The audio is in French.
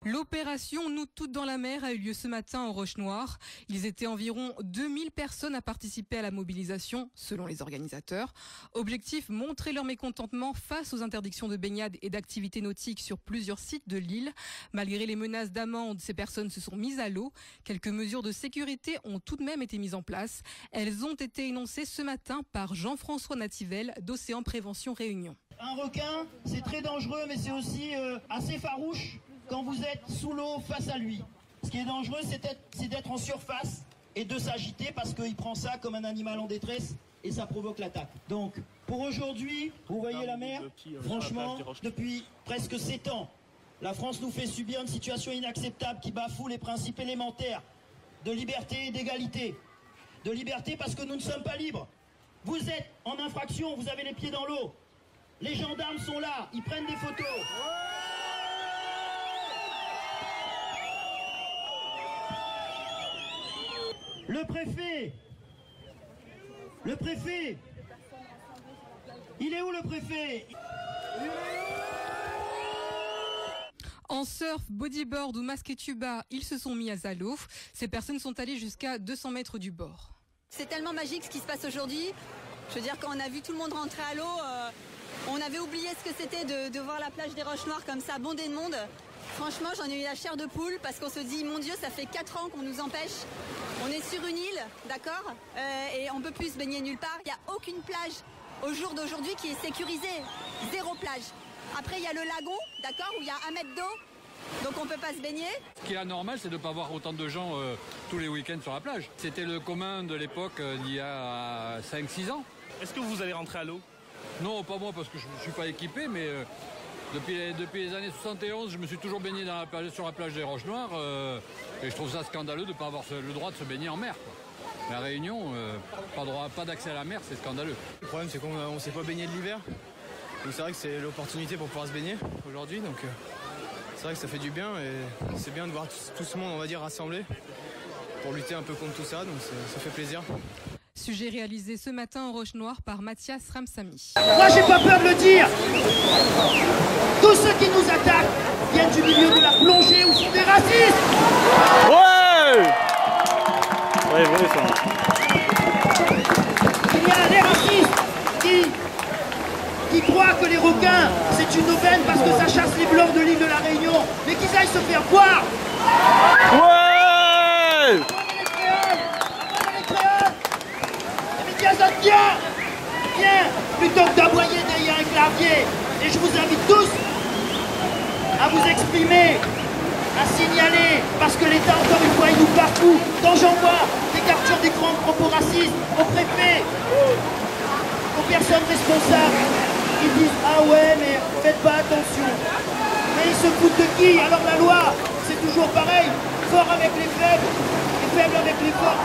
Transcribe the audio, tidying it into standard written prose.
L'opération Nous toutes dans la mer a eu lieu ce matin en Roche-Noire. Ils étaient environ 2000 personnes à participer à la mobilisation, selon les organisateurs. Objectif, montrer leur mécontentement face aux interdictions de baignade et d'activités nautiques sur plusieurs sites de l'île. Malgré les menaces d'amende, ces personnes se sont mises à l'eau. Quelques mesures de sécurité ont tout de même été mises en place. Elles ont été énoncées ce matin par Jean-François Nativelle d'Océan Prévention Réunion. Un requin, c'est très dangereux, mais c'est aussi assez farouche quand vous êtes sous l'eau face à lui. Ce qui est dangereux, c'est d'être en surface et de s'agiter parce qu'il prend ça comme un animal en détresse et ça provoque l'attaque. Donc, pour aujourd'hui, vous voyez la mer, franchement, depuis presque 7 ans, la France nous fait subir une situation inacceptable qui bafoue les principes élémentaires de liberté et d'égalité. De liberté parce que nous ne sommes pas libres. Vous êtes en infraction, vous avez les pieds dans l'eau. Les gendarmes sont là, ils prennent des photos. Le préfet, il est où le préfet? En surf, bodyboard ou masque et tuba, ils se sont mis à l'eau. Ces personnes sont allées jusqu'à 200 mètres du bord. C'est tellement magique ce qui se passe aujourd'hui. Je veux dire, quand on a vu tout le monde rentrer à l'eau, on avait oublié ce que c'était de voir la plage des Roches Noires comme ça, bondée de monde. Franchement, j'en ai eu la chair de poule parce qu'on se dit, mon Dieu, ça fait 4 ans qu'on nous empêche. On est sur une île, d'accord, et on peut plus se baigner nulle part. Il n'y a aucune plage au jour d'aujourd'hui qui est sécurisée. 0 plage. Après, il y a le lagon, d'accord, où il y a 1 mètre d'eau. Donc on ne peut pas se baigner. Ce qui est anormal, c'est de ne pas voir autant de gens tous les week-ends sur la plage. C'était le commun de l'époque d'il y a 5-6 ans. Est-ce que vous allez rentrer à l'eau? Non, pas moi parce que je ne suis pas équipé, mais depuis les années 71, je me suis toujours baigné sur la plage des Roches Noires et je trouve ça scandaleux de ne pas avoir le droit de se baigner en mer, quoi. La Réunion, pas d'accès à la mer, c'est scandaleux. Le problème, c'est qu'on ne s'est pas baigné de l'hiver. Donc c'est vrai que c'est l'opportunité pour pouvoir se baigner aujourd'hui. Donc c'est vrai que ça fait du bien et c'est bien de voir tout ce monde, on va dire, rassemblé pour lutter un peu contre tout ça. Donc ça fait plaisir. Sujet réalisé ce matin en Roche-Noire par Mathias Ramsamy. Moi, j'ai pas peur de le dire. Tous ceux qui nous attaquent viennent du milieu de la plongée ou sont des racistes. Ouais! Ouais, vrai ça. Il y a des racistes qui croient que les requins, c'est une aubaine parce que ça chasse les blancs de l'île de la Réunion. Mais qu'ils aillent se faire voir. Ouais! Viens, plutôt que d'aboyer derrière un clavier. Et je vous invite tous à vous exprimer, à signaler, parce que l'État, encore une fois, il nous partout. Quand j'envoie des captures d'écran de propos racistes au préfet, aux personnes responsables, ils disent « Ah ouais, mais faites pas attention ». Mais ils se foutent de qui? Alors la loi, c'est toujours pareil, fort avec les faibles et faibles avec les forts.